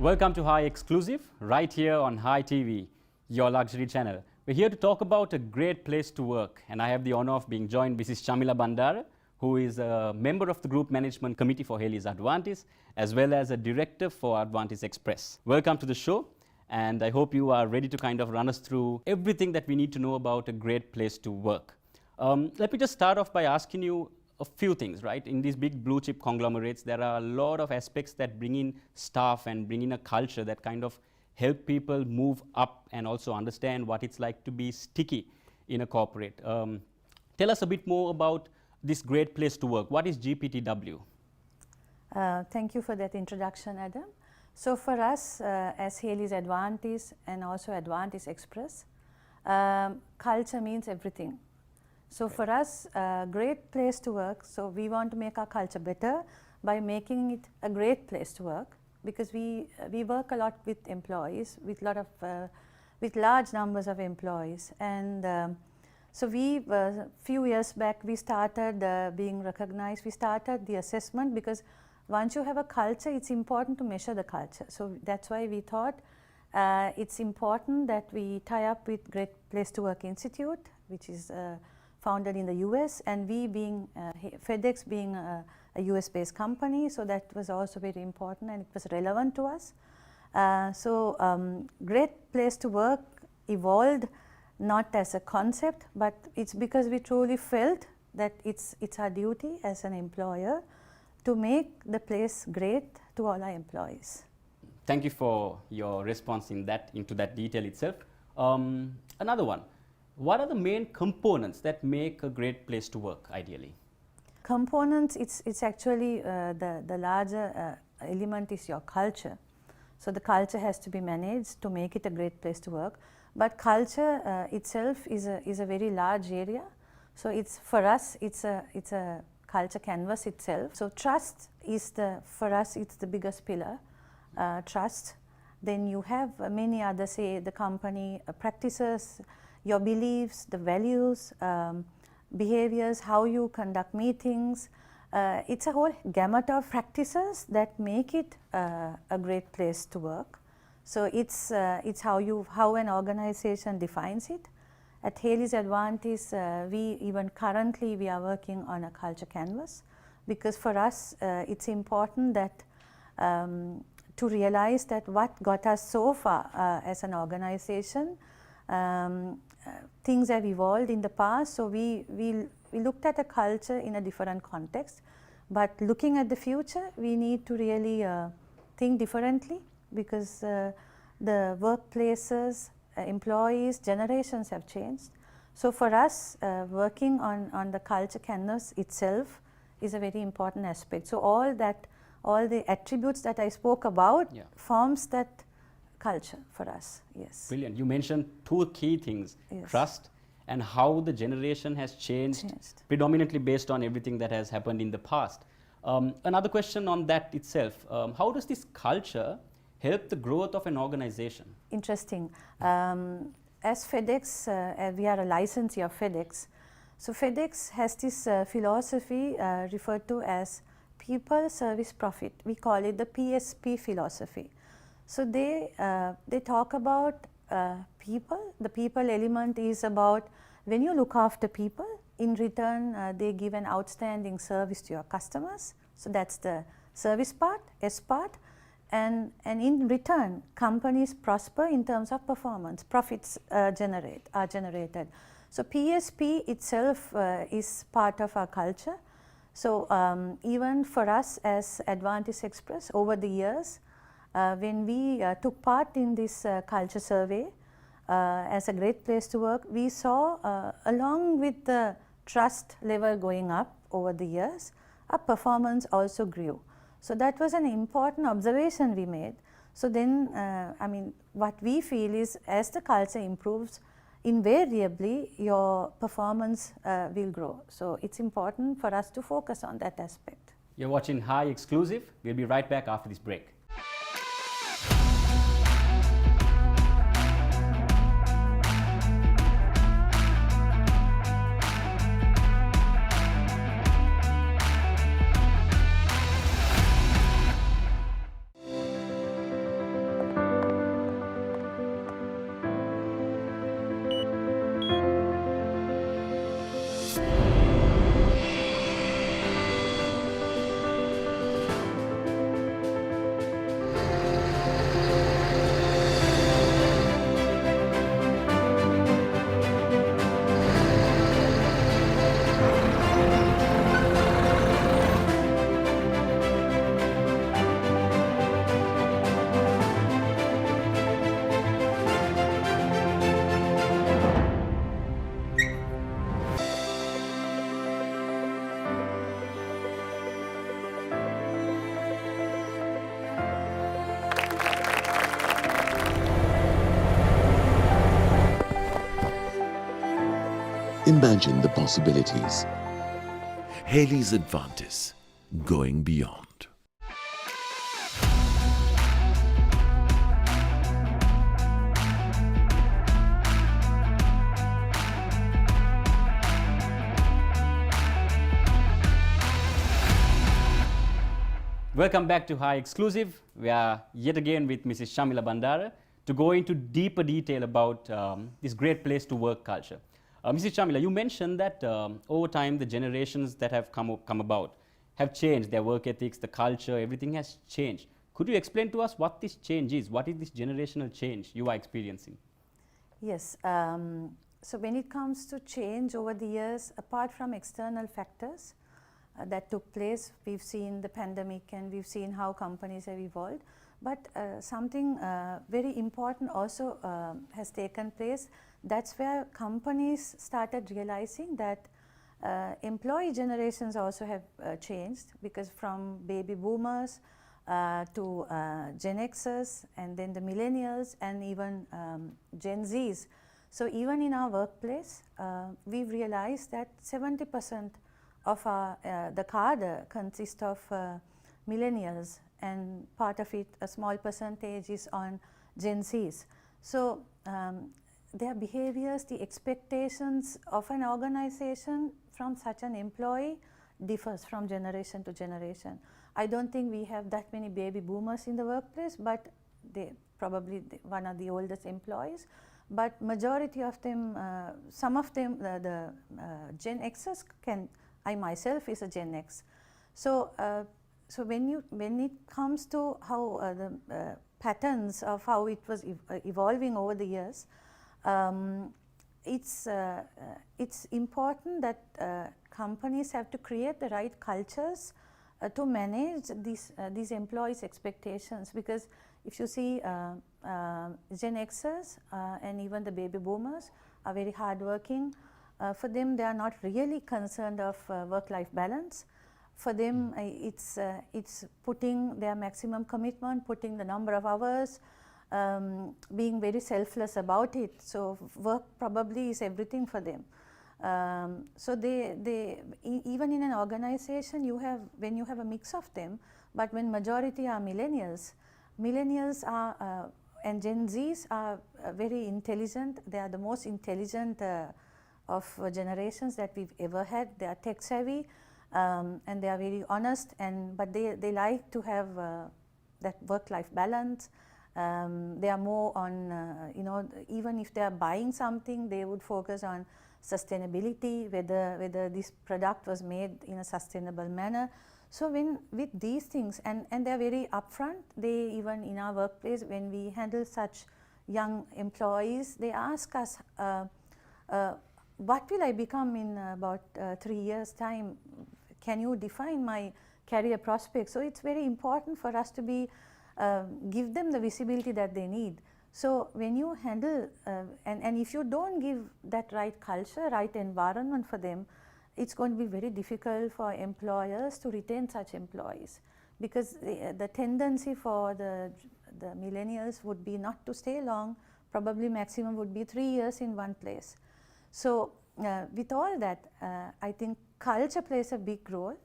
Welcome to High Exclusive, right here on High TV, your luxury channel. We're here to talk about a great place to work, and I have the honor of being joined by Mrs. Chamila Bandara, who is a member of the Group Management Committee for Haley's Advantis, as well as a director for Advantis Express. Welcome to the show, and I hope you are ready to kind of run us through everything that we need to know about a great place to work. Let me just start off by asking you a few things, right? In these big blue chip conglomerates, there are a lot of aspects that bring in staff and bring in a culture that kind of help people move up and also understand what it's like to be sticky in a corporate. Tell us a bit more about this great place to work. What is GPTW? Thank you for that introduction, Adam. So for us, as Haley's Advantis and also Advantis Express, culture means everything. So for us, a great place to work, so we want to make our culture better by making it a great place to work, because we work a lot with employees, with large numbers of employees. And so few years back, we started being recognized. We started the assessment, because once you have a culture, it's important to measure the culture. So that's why we thought it's important that we tie up with Great Place to Work Institute, which is founded in the US, and we being FedEx being a US based company, so that was also very important and it was relevant to us. Great Place to Work evolved not as a concept, but it's because we truly felt that it's our duty as an employer to make the place great to all our employees. Thank you for your response into that detail itself. Another one. What are the main components that make a great place to work, ideally? Components, it's actually the larger element is your culture. So the culture has to be managed to make it a great place to work. But culture itself is a very large area. So for us, it's a culture canvas itself. So trust is for us, it's the biggest pillar, trust. Then you have many other, say, the company practices, your beliefs, the values, behaviors, how you conduct meetings. It's a whole gamut of practices that make it a great place to work. So it's how an organization defines it. At Haley's Advantis, even currently we are working on a culture canvas, because for us it's important that to realize that what got us so far as an organization. Things have evolved in the past, so we looked at a culture in a different context, but looking at the future, we need to really think differently, because the workplaces, employees, generations have changed. So for us, working on the culture canvas itself is a very important aspect. So all the attributes that I spoke about forms that culture for us, yes. Brilliant. You mentioned two key things, yes. Trust and how the generation has changed predominantly based on everything that has happened in the past. Another question on that itself, how does this culture help the growth of an organization? Interesting. As FedEx, we are a licensee of FedEx. So FedEx has this philosophy referred to as People, Service, Profit. We call it the PSP philosophy. So they talk about people. The people element is about when you look after people, in return they give an outstanding service to your customers. So that's the service part, S part. And in return, companies prosper in terms of performance. Profits are generated. So PSP itself is part of our culture. So even for us as Advantis Express, over the years, when we took part in this culture survey as a great place to work, we saw along with the trust level going up over the years, our performance also grew. So that was an important observation we made. So then, what we feel is as the culture improves, invariably your performance will grow. So it's important for us to focus on that aspect. You're watching High Exclusive. We'll be right back after this break. Imagine the possibilities. Haley's Advantis, going beyond. Welcome back to High Exclusive. We are yet again with Mrs. Chamila Bandara to go into deeper detail about this great place to work culture. Mrs. Chamila, you mentioned that over time the generations that have come about have changed their work ethics, the culture, everything has changed. Could you explain to us what this change is? What is this generational change you are experiencing? Yes. So when it comes to change over the years, apart from external factors that took place, we've seen the pandemic and we've seen how companies have evolved. But something very important also has taken place. That's where companies started realizing that employee generations also have changed, because from baby boomers to Gen Xers, and then the millennials, and even Gen Zs. So even in our workplace, we've realized that 70% of our, the cadre consists of millennials, and part of it, a small percentage, is on Gen Zs. So their behaviors, the expectations of an organization from such an employee differs from generation to generation. I don't think we have that many baby boomers in the workplace, but they probably one of the oldest employees. But majority of them, some of them, the Gen Xers can. I myself is a Gen X. So, so when it comes to how the patterns of how it was evolving over the years, it's important that companies have to create the right cultures to manage these employees' expectations. Because if you see Gen Xers and even the baby boomers are very hardworking. For them, they are not really concerned of work-life balance. For them, it's putting their maximum commitment, putting the number of hours, being very selfless about it. So work probably is everything for them. So they even in an organization, when you have a mix of them, but when majority are millennials are and Gen Zs are very intelligent. They are the most intelligent of generations that we've ever had. They are tech savvy and they are very honest, but they like to have that work-life balance. They are more on, even if they are buying something, they would focus on sustainability, whether this product was made in a sustainable manner. So with these things, and they are very upfront. They, even in our workplace, when we handle such young employees, they ask us, what will I become in about 3 years' time? Can you define my career prospects? So it's very important for us to give them the visibility that they need. So when you handle, and if you don't give that right culture, right environment for them, it's going to be very difficult for employers to retain such employees, because the tendency for the millennials would be not to stay long. Probably maximum would be 3 years in one place. So with all that, I think culture plays a big role.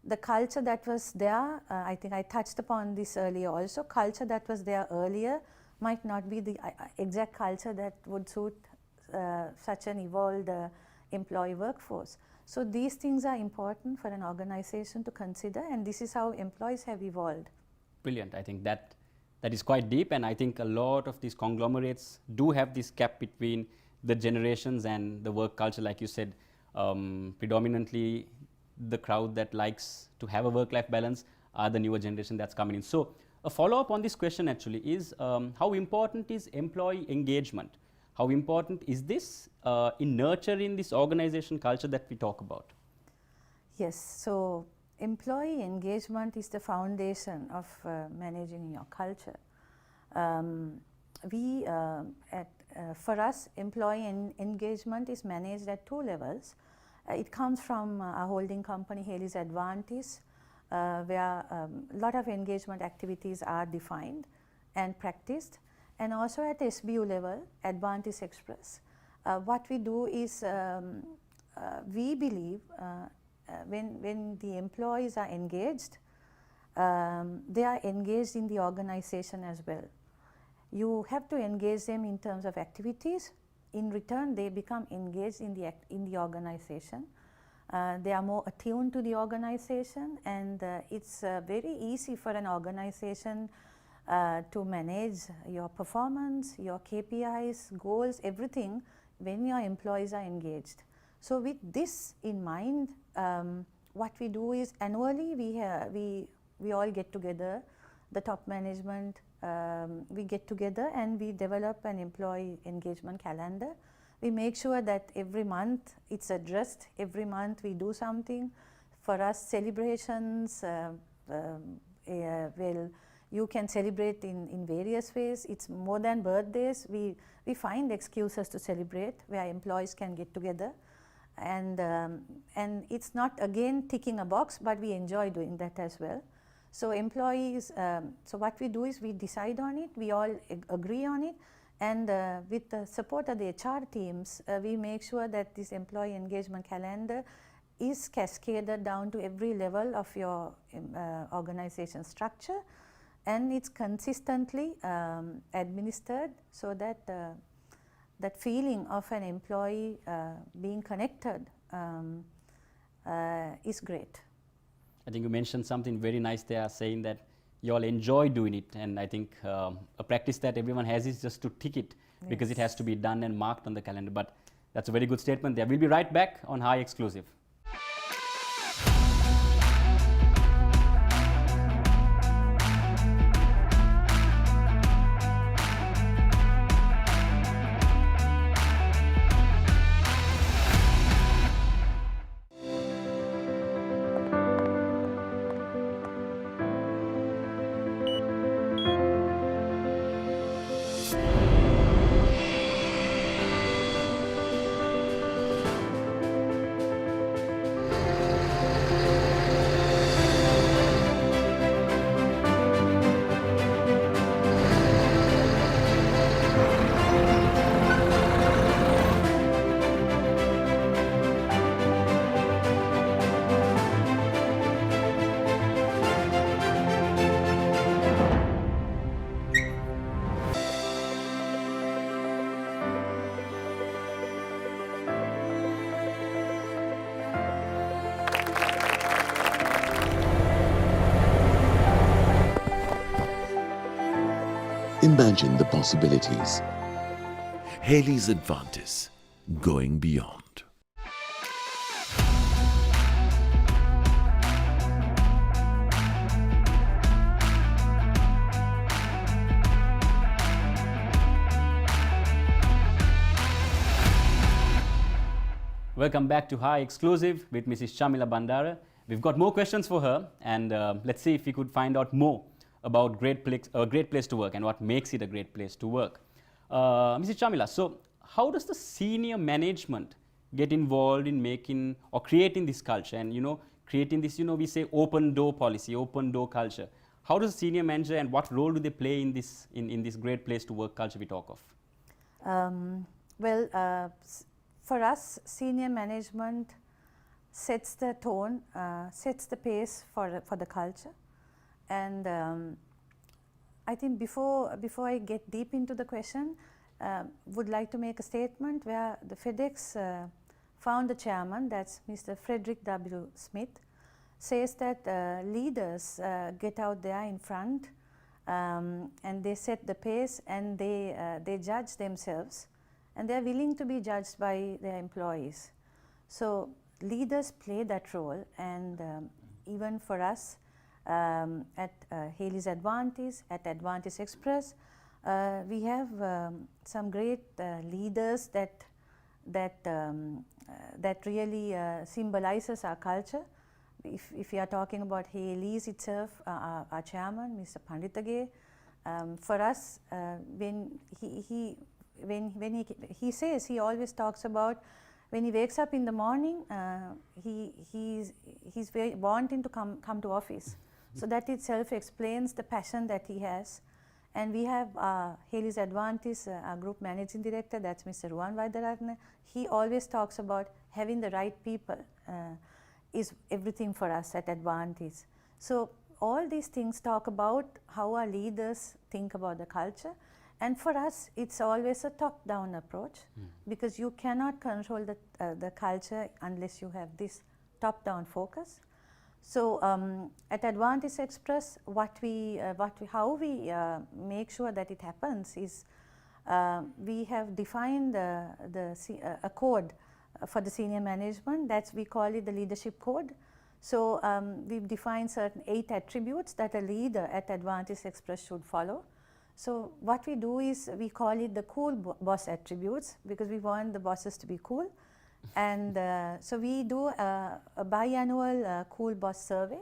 The culture that was there, I think I touched upon this earlier also, culture that was there earlier might not be the exact culture that would suit such an evolved employee workforce. So these things are important for an organization to consider, and this is how employees have evolved. Brilliant. I think that is quite deep, and I think a lot of these conglomerates do have this gap between the generations and the work culture. Like you said, predominantly the crowd that likes to have a work-life balance are the newer generation that's coming in. So a follow-up on this question actually is, how important is employee engagement? How important is this in nurturing this organization culture that we talk about? Yes, so employee engagement is the foundation of managing your culture. For us, employee engagement is managed at 2 levels. It comes from our holding company, Haley's Advantis, where a lot of engagement activities are defined and practiced, and also at SBU level, Advantis Express. what we do is we believe when the employees are engaged, they are engaged in the organization as well. You have to engage them in terms of activities. In return, they become engaged in the organization. They are more attuned to the organization, and it's very easy for an organization to manage your performance, your KPIs, goals, everything when your employees are engaged. So with this in mind, what we do is annually we all get together, the top management, we get together and we develop an employee engagement calendar. We make sure that every month it's addressed, every month we do something. For us, celebrations, well, you can celebrate in various ways. It's more than birthdays. We find excuses to celebrate where employees can get together. And it's not again ticking a box, but we enjoy doing that as well. So employees, so what we do is we decide on it, we all agree on it, and with the support of the HR teams, we make sure that this employee engagement calendar is cascaded down to every level of your organization structure, and it's consistently administered so that that feeling of an employee being connected is great. I think you mentioned something very nice there, saying that you all enjoy doing it, and I think a practice that everyone has is just to tick it, because it has to be done and marked on the calendar. But that's a very good statement there. We'll be right back on High Exclusive. Imagine the possibilities. Haley's Advantis, going beyond. Welcome back to High Exclusive with Mrs. Chamila Bandara. We've got more questions for her, and let's see if we could find out more about great place to work and what makes it a great place to work. Mrs. Chamila, so how does the senior management get involved in making or creating this culture, and creating this, we say open door policy, open door culture? How does the senior manager, and what role do they play in this great place to work culture we talk of? For us, senior management sets the tone, sets the pace for the culture. And I think before I get deep into the question, would like to make a statement where the FedEx founder chairman, that's Mr. Frederick W. Smith, says that leaders get out there in front and they set the pace, and they judge themselves, and they're willing to be judged by their employees. So leaders play that role, and even for us, at Haley's Advantis, at Advantis Express, we have some great leaders that really symbolizes our culture. If we are talking about Haley's itself, our chairman, Mr. Panditage, for us, when he says, he always talks about when he wakes up in the morning, he's very wanting to come to office. So that itself explains the passion that he has, And we have Haley's Advantage, our group managing director, that's Mr. Ruan Vaidaratne. He always talks about having the right people is everything for us at Advantage. So all these things talk about how our leaders think about the culture. And for us, it's always a top-down approach because you cannot control the culture unless you have this top-down focus. So at Advantage Express, how we make sure that it happens is we have defined a code for the senior management. We call it the leadership code. So we've defined certain 8 attributes that a leader at Advantage Express should follow. So what we do is we call it the cool boss attributes because we want the bosses to be cool. And so we do a biannual cool boss survey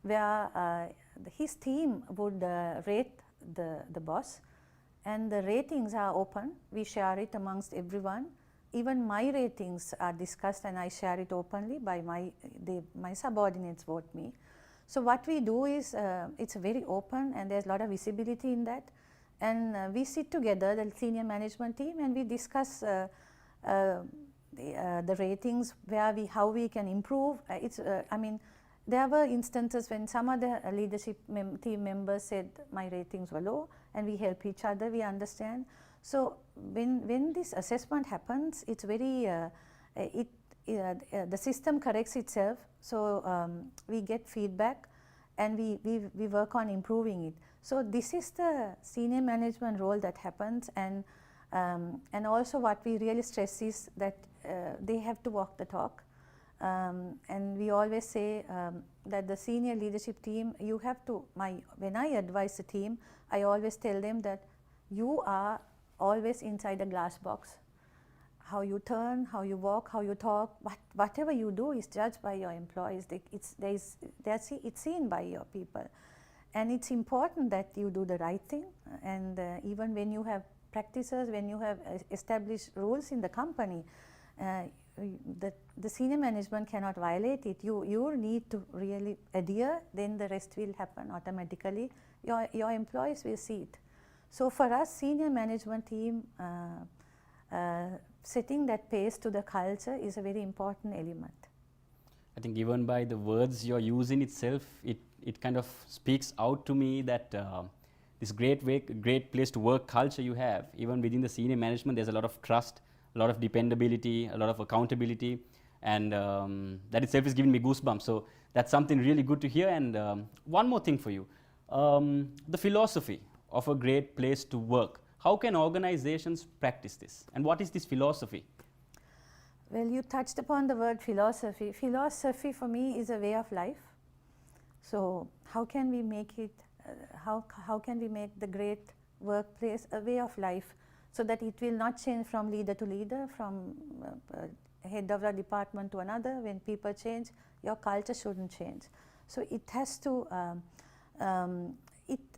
where his team would rate the boss, and the ratings are open. We share it amongst everyone. Even my ratings are discussed and I share it openly by my subordinates vote me. So what we do is it's very open and there's a lot of visibility in that. And we sit together, the senior management team, and we discuss the ratings, how we can improve. There were instances when some of the leadership team members said my ratings were low, and we help each other, we understand. So when this assessment happens, it's very, the system corrects itself, so we get feedback and we work on improving it. So this is the senior management role that happens, and also what we really stress is that they have to walk the talk. And we always say that the senior leadership team, you have to, when I advise the team, I always tell them that you are always inside a glass box. How you turn, how you walk, how you talk, whatever you do is judged by your employees. It's seen by your people. And it's important that you do the right thing. And even when you have practices, when you have established rules in the company, the senior management cannot violate it. You need to really adhere, then the rest will happen automatically. Your employees will see it. So for us, senior management team, setting that pace to the culture is a very important element. I think even by the words you're using itself, it kind of speaks out to me that this great place to work culture you have, even within the senior management, there's a lot of trust, a lot of dependability, a lot of accountability, and that itself is giving me goosebumps. So that's something really good to hear. And one more thing for you, the philosophy of a great place to work. How can organizations practice this? And what is this philosophy? Well, you touched upon the word philosophy. Philosophy for me is a way of life. So how can we make it, how can we make the great workplace a way of life so that it will not change from leader to leader, from head of a department to another? When people change, your culture shouldn't change. So it has to,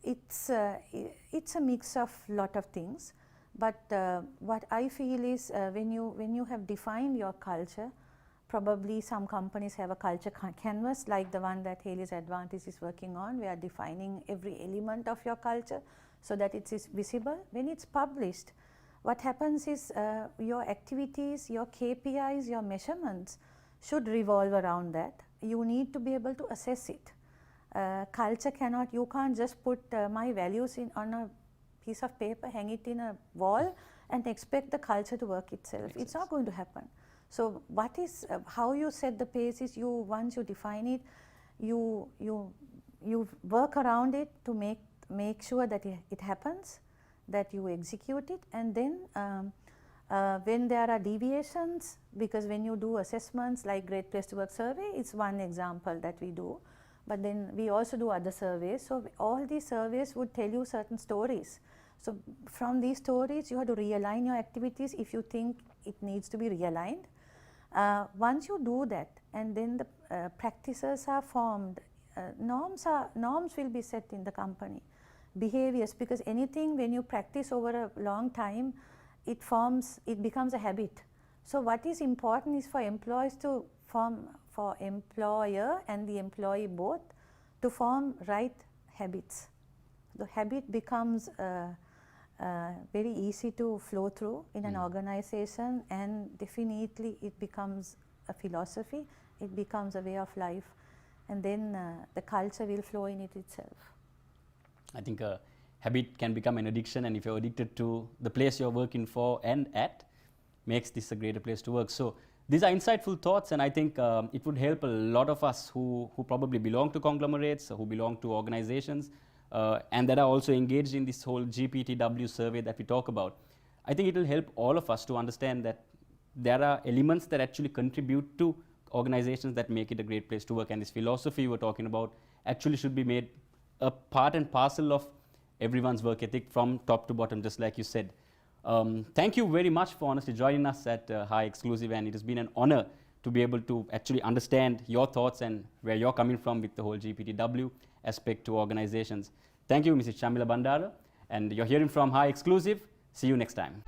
it's a mix of lot of things. But what I feel is when you have defined your culture, probably some companies have a culture canvas like the one that Haley's Advantage is working on. We are defining every element of your culture so that it is visible. When it's published, what happens is your activities, your KPIs, your measurements should revolve around that. You need to be able to assess it. Culture cannot, you can't just put my values on a piece of paper, hang it in a wall and expect the culture to work itself. It's not going to happen. So what is, how you set the pace is once you define it, you work around it to make sure that it happens, that you execute it, and then when there are deviations, because when you do assessments like Great Place to Work survey, it's one example that we do, but then we also do other surveys. So all these surveys would tell you certain stories. So from these stories, you have to realign your activities if you think it needs to be realigned. Once you do that, and then the practices are formed, norms will be set in the company. Behaviors, because anything when you practice over a long time, it becomes a habit. So what is important is for employees to form, for employer and the employee both, to form right habits. the habit becomes very easy to flow through in an organization, and definitely it becomes a philosophy, it becomes a way of life, and then the culture will flow in it itself. I think a habit can become an addiction, and if you're addicted to the place you're working for and at, makes this a greater place to work. So these are insightful thoughts, and I think it would help a lot of us who probably belong to conglomerates, who belong to organizations, and that are also engaged in this whole GPTW survey that we talk about. I think it will help all of us to understand that there are elements that actually contribute to organizations that make it a great place to work, and this philosophy we're talking about actually should be made a part and parcel of everyone's work ethic from top to bottom, just like you said. Thank you very much for honestly joining us at High Exclusive, and it has been an honor to be able to actually understand your thoughts and where you're coming from with the whole GPTW aspect to organizations. Thank you, Mrs. Chamila Bandara, and you're hearing from High Exclusive. See you next time.